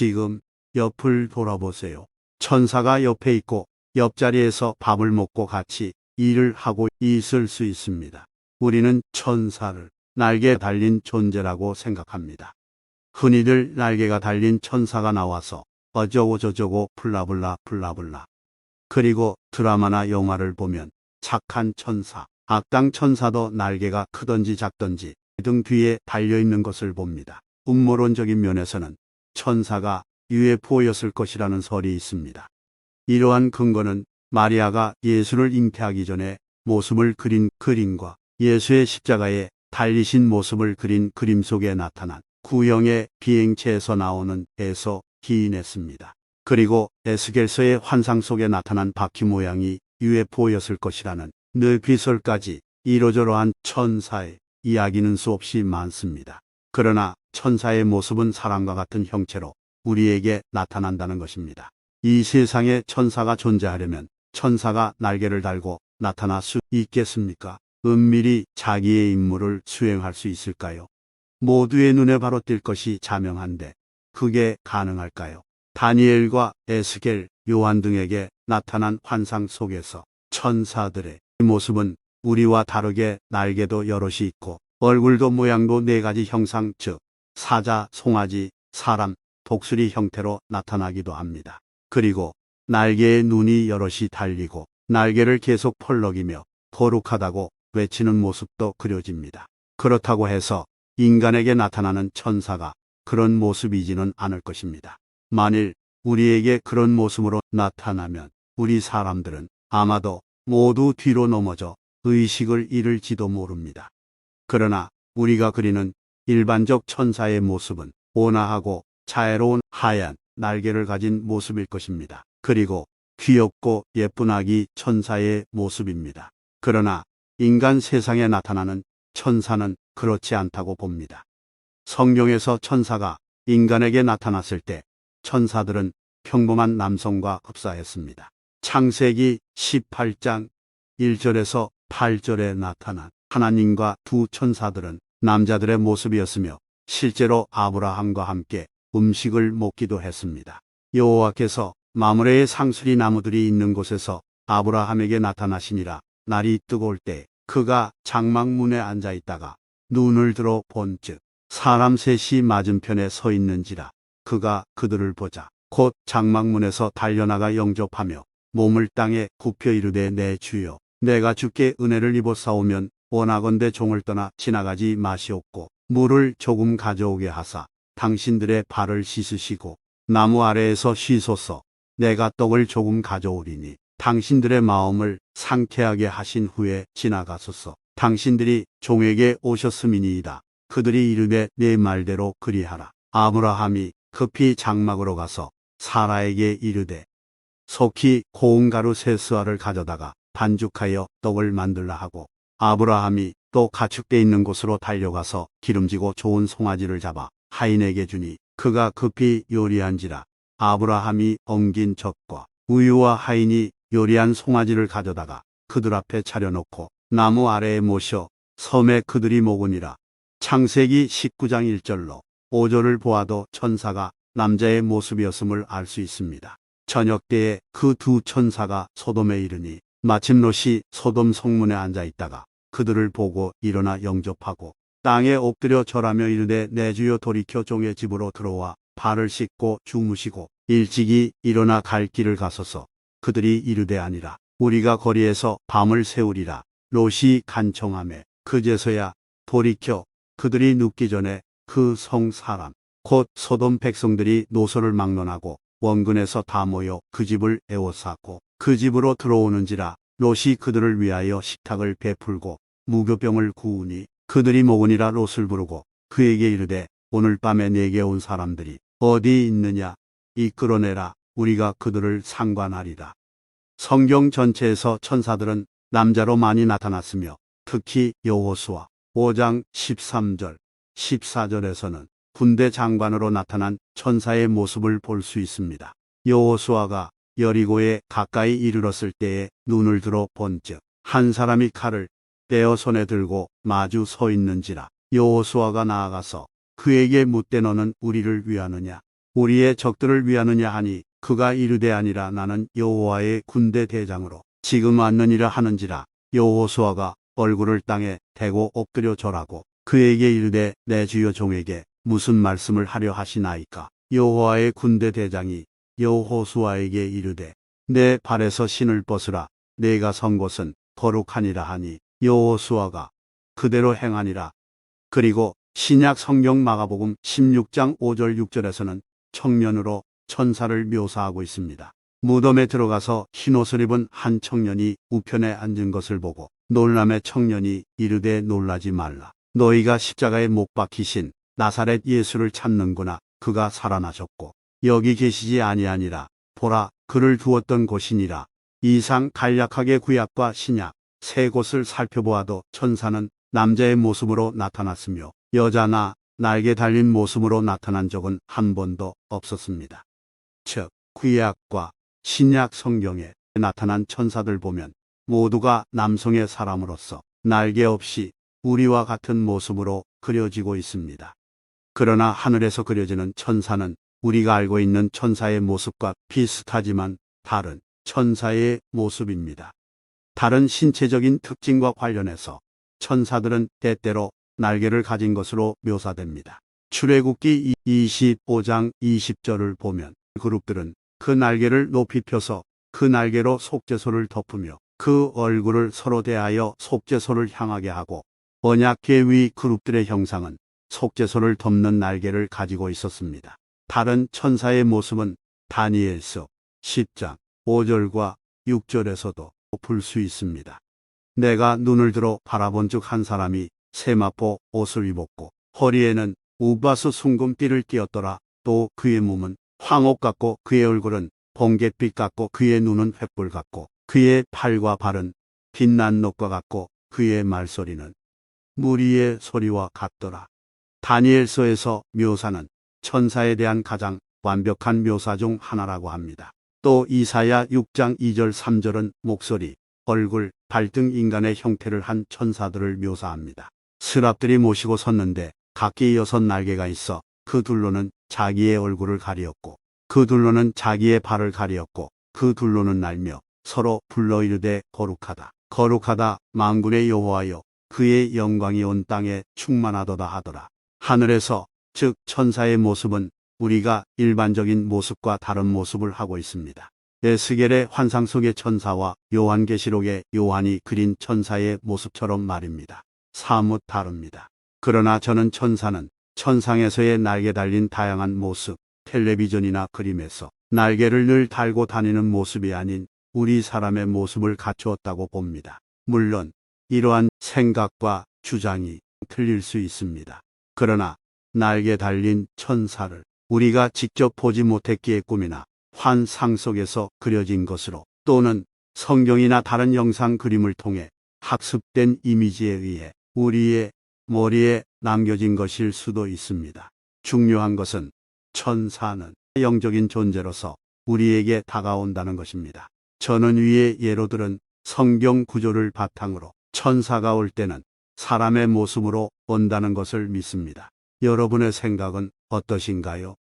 지금 옆을 돌아보세요. 천사가 옆에 있고 옆자리에서 밥을 먹고 같이 일을 하고 있을 수 있습니다. 우리는 천사를 날개 달린 존재라고 생각합니다. 흔히들 날개가 달린 천사가 나와서 어쩌고 저쩌고 블라블라 블라블라. 그리고 드라마나 영화를 보면 착한 천사, 악당 천사도 날개가 크든지 작든지 등 뒤에 달려있는 것을 봅니다. 음모론적인 면에서는 천사가 UFO였을 것이라는 설이 있습니다. 이러한 근거는 마리아가 예수를 잉태하기 전에 모습을 그린 그림과 예수의 십자가에 달리신 모습을 그린 그림 속에 나타난 구형의 비행체에서 나오는 에서 기인했습니다. 그리고 에스겔서의 환상 속에 나타난 바퀴 모양이 UFO였을 것이라는 뇌피설까지 이러저러한 천사의 이야기는 수없이 많습니다. 그러나 천사의 모습은 사람과 같은 형체로 우리에게 나타난다는 것입니다. 이 세상에 천사가 존재하려면 천사가 날개를 달고 나타날 수 있겠습니까? 은밀히 자기의 임무를 수행할 수 있을까요? 모두의 눈에 바로 띌 것이 자명한데 그게 가능할까요? 다니엘과 에스겔, 요한 등에게 나타난 환상 속에서 천사들의 모습은 우리와 다르게 날개도 여럿이 있고 얼굴도 모양도 네 가지 형상, 즉 사자, 송아지, 사람, 독수리 형태로 나타나기도 합니다. 그리고 날개에 눈이 여럿이 달리고 날개를 계속 펄럭이며 거룩하다고 외치는 모습도 그려집니다. 그렇다고 해서 인간에게 나타나는 천사가 그런 모습이지는 않을 것입니다. 만일 우리에게 그런 모습으로 나타나면 우리 사람들은 아마도 모두 뒤로 넘어져 의식을 잃을지도 모릅니다. 그러나 우리가 그리는 일반적 천사의 모습은 온화하고 자애로운 하얀 날개를 가진 모습일 것입니다. 그리고 귀엽고 예쁜 아기 천사의 모습입니다. 그러나 인간 세상에 나타나는 천사는 그렇지 않다고 봅니다. 성경에서 천사가 인간에게 나타났을 때 천사들은 평범한 남성과 흡사했습니다. 창세기 18장 1절에서 8절에 나타난 하나님과 두 천사들은 남자들의 모습이었으며 실제로 아브라함과 함께 음식을 먹기도 했습니다. 여호와께서 마므레의 상수리 나무들이 있는 곳에서 아브라함에게 나타나시니라. 날이 뜨거울 때 그가 장막문에 앉아 있다가 눈을 들어 본즉 사람 셋이 맞은편에 서 있는지라. 그가 그들을 보자 곧 장막문에서 달려나가 영접하며 몸을 땅에 굽혀 이르되 내 주여 내가 주께 은혜를 입어사오면 원하건대 종을 떠나 지나가지 마시옵고 물을 조금 가져오게 하사 당신들의 발을 씻으시고 나무 아래에서 쉬소서. 내가 떡을 조금 가져오리니 당신들의 마음을 상쾌하게 하신 후에 지나가소서. 당신들이 종에게 오셨음이니이다. 그들이 이르되 내 말대로 그리하라. 아브라함이 급히 장막으로 가서 사라에게 이르되 속히 고운 가루 세 스와를 가져다가 반죽하여 떡을 만들라 하고 아브라함이 또 가축대 있는 곳으로 달려가서 기름지고 좋은 송아지를 잡아 하인에게 주니 그가 급히 요리한지라. 아브라함이 엉긴 젖과 우유와 하인이 요리한 송아지를 가져다가 그들 앞에 차려놓고 나무 아래에 모셔 섬에 그들이 먹으니라. 창세기 19장 1절로 5절을 보아도 천사가 남자의 모습이었음을 알 수 있습니다. 저녁 때에 그 두 천사가 소돔에 이르니 마침 롯이 소돔 성문에 앉아 있다가 그들을 보고 일어나 영접하고 땅에 엎드려 절하며 이르되 내 주여 돌이켜 종의 집으로 들어와 발을 씻고 주무시고 일찍이 일어나 갈 길을 가소서. 그들이 이르되 아니라 우리가 거리에서 밤을 새우리라. 롯이 간청하매 그제서야 돌이켜 그들이 눕기 전에 그 성 사람 곧 소돔 백성들이 노소를 막론하고 원근에서 다 모여 그 집을 에워쌌고 그 집으로 들어오는지라. 롯이 그들을 위하여 식탁을 베풀고 무교병을 구우니 그들이 먹으니라. 롯을 부르고 그에게 이르되 오늘 밤에 내게 온 사람들이 어디 있느냐 이끌어내라. 우리가 그들을 상관하리라. 성경 전체에서 천사들은 남자로 많이 나타났으며 특히 여호수아 5장 13절 14절에서는 군대 장관으로 나타난 천사의 모습을 볼 수 있습니다. 여호수아가 여리고에 가까이 이르렀을 때에 눈을 들어 본즉 한 사람이 칼을 떼어 손에 들고 마주 서 있는지라. 여호수아가 나아가서 그에게 묻되 너는 우리를 위하느냐 우리의 적들을 위하느냐 하니 그가 이르되 아니라 나는 여호와의 군대 대장으로 지금 왔느니라 하는지라. 여호수아가 얼굴을 땅에 대고 엎드려 절하고 그에게 이르되 내 주여 종에게 무슨 말씀을 하려 하시나이까. 여호와의 군대 대장이 여호수아에게 이르되 내 발에서 신을 벗으라. 내가 선 곳은 거룩하니라 하니 여호수아가 그대로 행하니라. 그리고 신약 성경 마가복음 16장 5절 6절에서는 청년으로 천사를 묘사하고 있습니다. 무덤에 들어가서 흰옷을 입은 한 청년이 우편에 앉은 것을 보고 놀람의 청년이 이르되 놀라지 말라. 너희가 십자가에 못 박히신 나사렛 예수를 찾는구나. 그가 살아나셨고 여기 계시지 아니하니라. 보라, 그를 두었던 곳이니라. 이상 간략하게 구약과 신약 세 곳을 살펴보아도 천사는 남자의 모습으로 나타났으며 여자나 날개 달린 모습으로 나타난 적은 한 번도 없었습니다. 즉 구약과 신약 성경에 나타난 천사들 보면 모두가 남성의 사람으로서 날개 없이 우리와 같은 모습으로 그려지고 있습니다. 그러나 하늘에서 그려지는 천사는 우리가 알고 있는 천사의 모습과 비슷하지만 다른 천사의 모습입니다. 다른 신체적인 특징과 관련해서 천사들은 때때로 날개를 가진 것으로 묘사됩니다. 출애굽기 25장 20절을 보면 그룹들은 그 날개를 높이 펴서 그 날개로 속죄소를 덮으며 그 얼굴을 서로 대하여 속죄소를 향하게 하고 언약궤 위 그룹들의 형상은 속죄소를 덮는 날개를 가지고 있었습니다. 다른 천사의 모습은 다니엘서 10장 5절과 6절에서도 볼 수 있습니다. 내가 눈을 들어 바라본 즉 한 사람이 세마포 옷을 입었고 허리에는 우바스 숭금띠를 띠었더라. 또 그의 몸은 황옥 같고 그의 얼굴은 번갯빛 같고 그의 눈은 횃불 같고 그의 팔과 발은 빛난 녹과 같고 그의 말소리는 무리의 소리와 같더라. 다니엘서에서 묘사는 천사에 대한 가장 완벽한 묘사 중 하나라고 합니다. 또 이사야 6장 2절 3절은 목소리, 얼굴, 발등 인간의 형태를 한 천사들을 묘사합니다. 스랍들이 모시고 섰는데 각기 6날개가 있어 그 둘로는 자기의 얼굴을 가리었고 그 둘로는 자기의 발을 가리었고 그 둘로는 날며 서로 불러 이르되 거룩하다 거룩하다 만군의 여호와여 그의 영광이 온 땅에 충만하도다 하더라. 하늘에서 즉 천사의 모습은 우리가 일반적인 모습과 다른 모습을 하고 있습니다. 에스겔의 환상 속의 천사와 요한계시록의 요한이 그린 천사의 모습처럼 말입니다. 사뭇 다릅니다. 그러나 저는 천사는 천상에서의 날개 달린 다양한 모습, 텔레비전이나 그림에서 날개를 늘 달고 다니는 모습이 아닌 우리 사람의 모습을 갖추었다고 봅니다. 물론 이러한 생각과 주장이 틀릴 수 있습니다. 그러나 날개 달린 천사를 우리가 직접 보지 못했기에 꿈이나 환상 속에서 그려진 것으로 또는 성경이나 다른 영상 그림을 통해 학습된 이미지에 의해 우리의 머리에 남겨진 것일 수도 있습니다. 중요한 것은 천사는 영적인 존재로서 우리에게 다가온다는 것입니다. 저는 위의 예로 들은 성경 구조를 바탕으로 천사가 올 때는 사람의 모습으로 온다는 것을 믿습니다. 여러분의 생각은 어떠신가요?